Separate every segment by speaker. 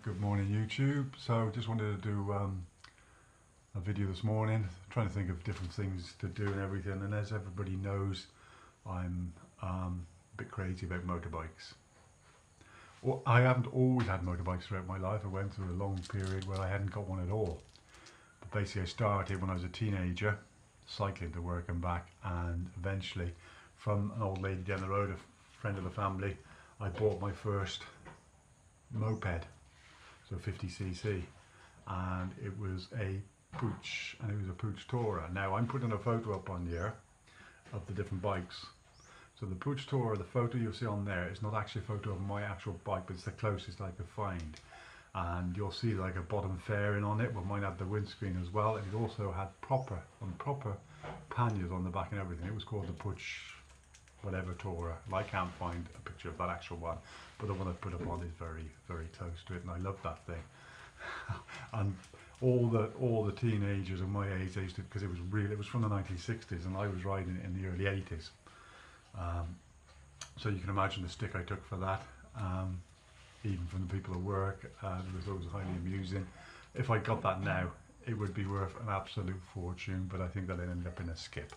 Speaker 1: Good morning YouTube. So just wanted to do a video this morning, trying to think of different things to do and everything, and as everybody knows, I'm a bit crazy about motorbikes. Well, I haven't always had motorbikes throughout my life. I went through a long period where I hadn't got one at all. But basically I started when I was a teenager, cycling to work and back, and eventually from an old lady down the road, a friend of the family, I bought my first moped. So 50cc, and it was a Pooch, and it was a Pooch Tourer. Now I'm putting a photo up on here of the different bikes. So the Pooch Tourer, the photo you'll see on there is not actually a photo of my actual bike, but it's the closest I could find. And you'll see like a bottom fairing on it, but mine had the windscreen as well, and it also had proper panniers on the back and everything. It was called the Pooch whatever Tourer. I can't find a picture of that actual one, but the one I put up on is very close to it, and I love that thing. And all the teenagers of my age, they used to, because it was from the 1960s, and I was riding it in the early 80s. So you can imagine the stick I took for that, even from the people at work. It was always highly amusing. If I got that now, it would be worth an absolute fortune, but I think that it ended up in a skip.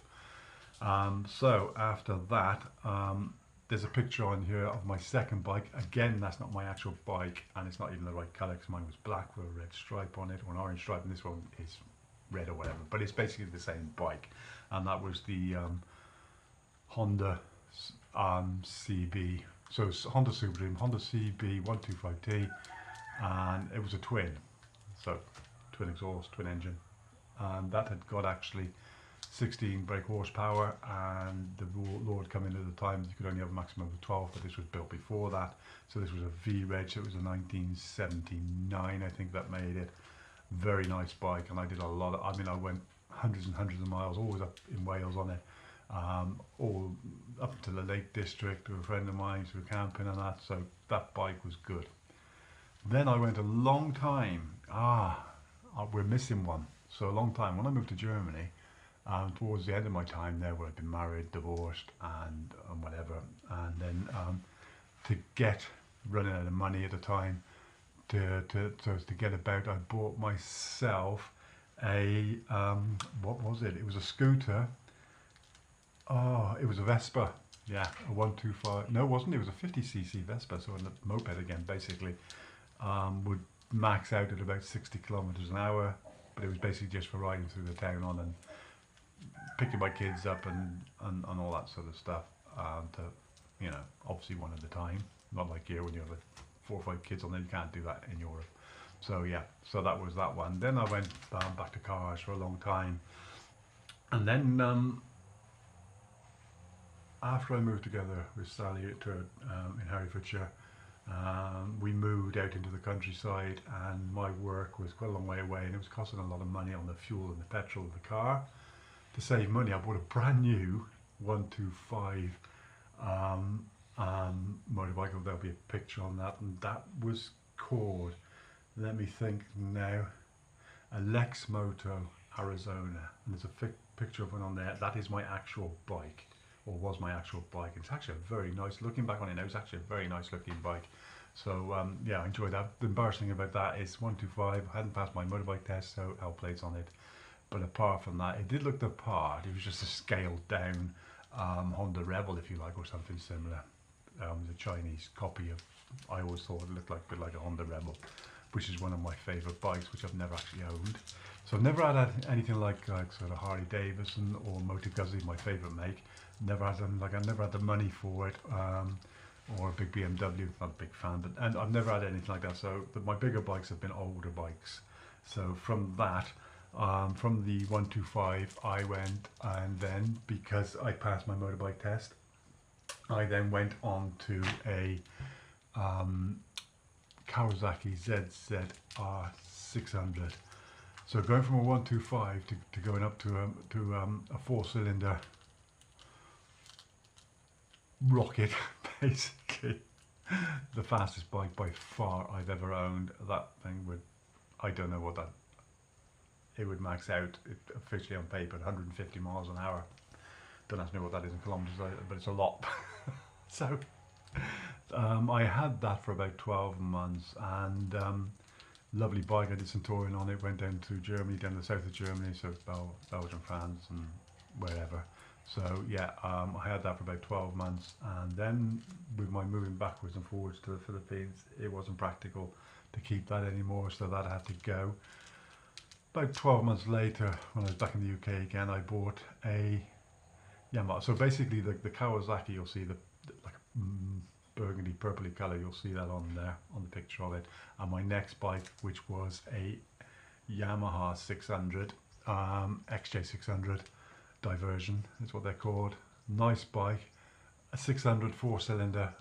Speaker 1: So after that, there's a picture on here of my second bike. Again, that's not my actual bike, and it's not even the right colour, because mine was black with a red stripe on it, or an orange stripe, and this one is red or whatever, but it's basically the same bike. And that was the Honda CB, so it's Honda Supreme, Honda CB 125T, and it was a twin, so twin exhaust, twin engine, and that had got actually 16 brake horsepower, and the law had come in at the time you could only have a maximum of 12, but this was built before that. So this was a V-Reg, so it was a 1979, I think, that made it. Very nice bike, and I did a lot of, I went hundreds and hundreds of miles, always up in Wales on it, all up to the Lake District with a friend of mine, through camping and that, so that bike was good. Then I went a long time, we're missing one, so a long time. When I moved to Germany, towards the end of my time there, where I'd been married, divorced, and whatever, and then to get running out of money at the time, to get about, I bought myself a what was it? It was a scooter. Oh, it was a Vespa. Yeah, a 125. No, it wasn't. It was a 50cc Vespa. So a moped again, basically, would max out at about 60 kilometers an hour, but it was basically just for riding through the town on and picking my kids up and all that sort of stuff, to, you know, obviously one at a time, not like here when you have like 4 or 5 kids on there. You can't do that in Europe. So yeah, so that was that one. Then I went back to cars for a long time, and then after I moved together with Sally in Herefordshire, we moved out into the countryside, and my work was quite a long way away, and it was costing a lot of money on the fuel and the petrol of the car. To save money, I bought a brand new 125 motorbike. There'll be a picture on that, and that was called, let me think now, a Lex Moto Arizona, and there's a picture of one on there. That is my actual bike, or was my actual bike. It's actually a very nice, looking back on it now, it's actually a very nice looking bike. So yeah, I enjoyed that. The embarrassing thing about that is 125, I hadn't passed my motorbike test, so L plates on it. But apart from that, it did look the part. It was just a scaled down Honda Rebel, if you like, or something similar. The Chinese copy of, I always thought it looked like a bit like a Honda Rebel, which is one of my favourite bikes, which I've never actually owned. So I've never had anything like sort of Harley Davidson or Moto Guzzi, my favourite make. Never had them, like I never had the money for it, or a big BMW. Not a big fan, but and I've never had anything like that. So my bigger bikes have been older bikes. So from that. From the 125 I went, and then because I passed my motorbike test, I then went on to a Kawasaki ZZR 600. So going from a 125 to going up to a 4-cylinder rocket, basically the fastest bike by far I've ever owned. That thing would, I don't know what that, it would max out officially on paper at 150 miles an hour. Don't ask me what that is in kilometers, but it's a lot. So I had that for about 12 months, and lovely bike. I did some touring on it, went down to Germany, down the south of Germany, so Belgium, France and wherever. So yeah, I had that for about 12 months, and then with my moving backwards and forwards to the Philippines, it wasn't practical to keep that anymore, so that had to go. About 12 months later, when I was back in the UK again, I bought a Yamaha. So basically the Kawasaki, you'll see like burgundy purpley colour, you'll see that on there on the picture of it. And my next bike, which was a Yamaha 600 XJ600 diversion is what they're called. Nice bike, a 600 4-cylinder,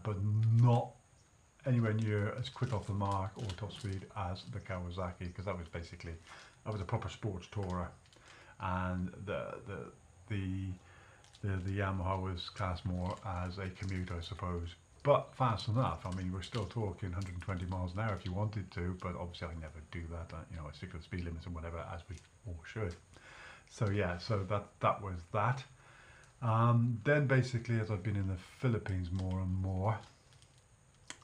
Speaker 1: but not anywhere near as quick off the mark or top speed as the Kawasaki, because that was a proper sports tourer, and the Yamaha was classed more as a commuter, I suppose, but fast enough. I mean, we're still talking 120 miles an hour if you wanted to, but obviously I never do that. I stick to the speed limits and whatever, as we all should. So yeah, so that was that. Then basically, as I've been in the Philippines more and more,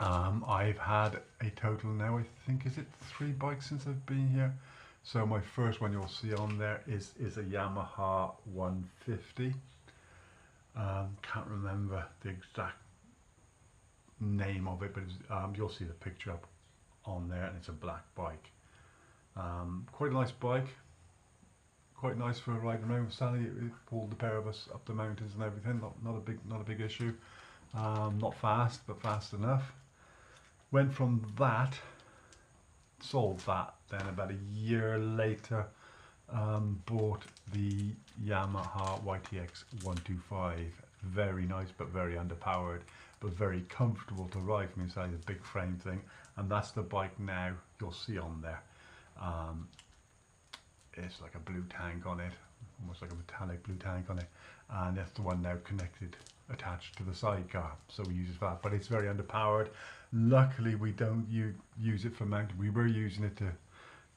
Speaker 1: I've had a total now, I think, is it 3 bikes since I've been here? So my first one you'll see on there is a Yamaha 150. Can't remember the exact name of it, but you'll see the picture up on there, and it's a black bike. Quite a nice bike, quite nice for riding around with Sally. It pulled the pair of us up the mountains and everything. Not a big issue. Not fast, but fast enough. Went from that, sold that. Then about a year later, bought the Yamaha YTX 125. Very nice, but very underpowered, but very comfortable to ride from inside, a big frame thing. And that's the bike now you'll see on there. It's like a blue tank on it, almost like a metallic blue tank on it, and that's the one now attached to the sidecar, so we use it for that, but it's very underpowered. Luckily we don't use it for mountain. We were using it to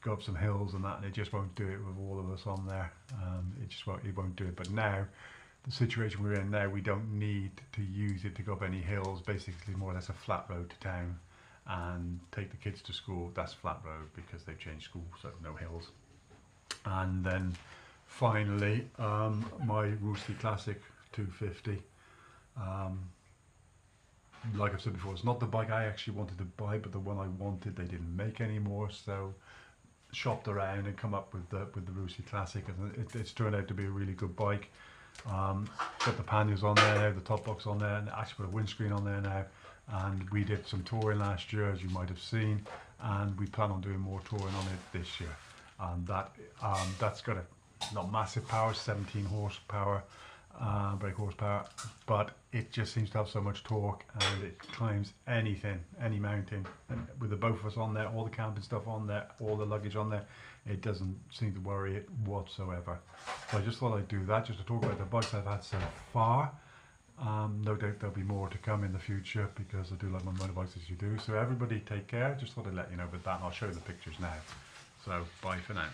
Speaker 1: go up some hills and that, and it just won't do it with all of us on there. It won't do it. But now, the situation we're in now, we don't need to use it to go up any hills. Basically more or less a flat road to town and take the kids to school. That's flat road because they've changed school, so no hills. And then finally my Roosie Classic 250. Like I've said before, it's not the bike I actually wanted to buy, but the one I wanted they didn't make anymore, so shopped around and come up with the Roosie Classic, and it's turned out to be a really good bike. Got the panniers on there now, the top box on there, and actually put a windscreen on there now. And we did some touring last year, as you might have seen, and we plan on doing more touring on it this year. And that's got a not massive power, 17 horsepower, brake horsepower, but it just seems to have so much torque, and it climbs anything, any mountain. And with the both of us on there, all the camping stuff on there, all the luggage on there, it doesn't seem to worry it whatsoever. So I just thought I'd do that just to talk about the bikes I've had so far. No doubt there'll be more to come in the future, because I do like my motorbikes, as you do. So everybody take care. Just thought I'd let you know about that, and I'll show you the pictures now. So bye for now.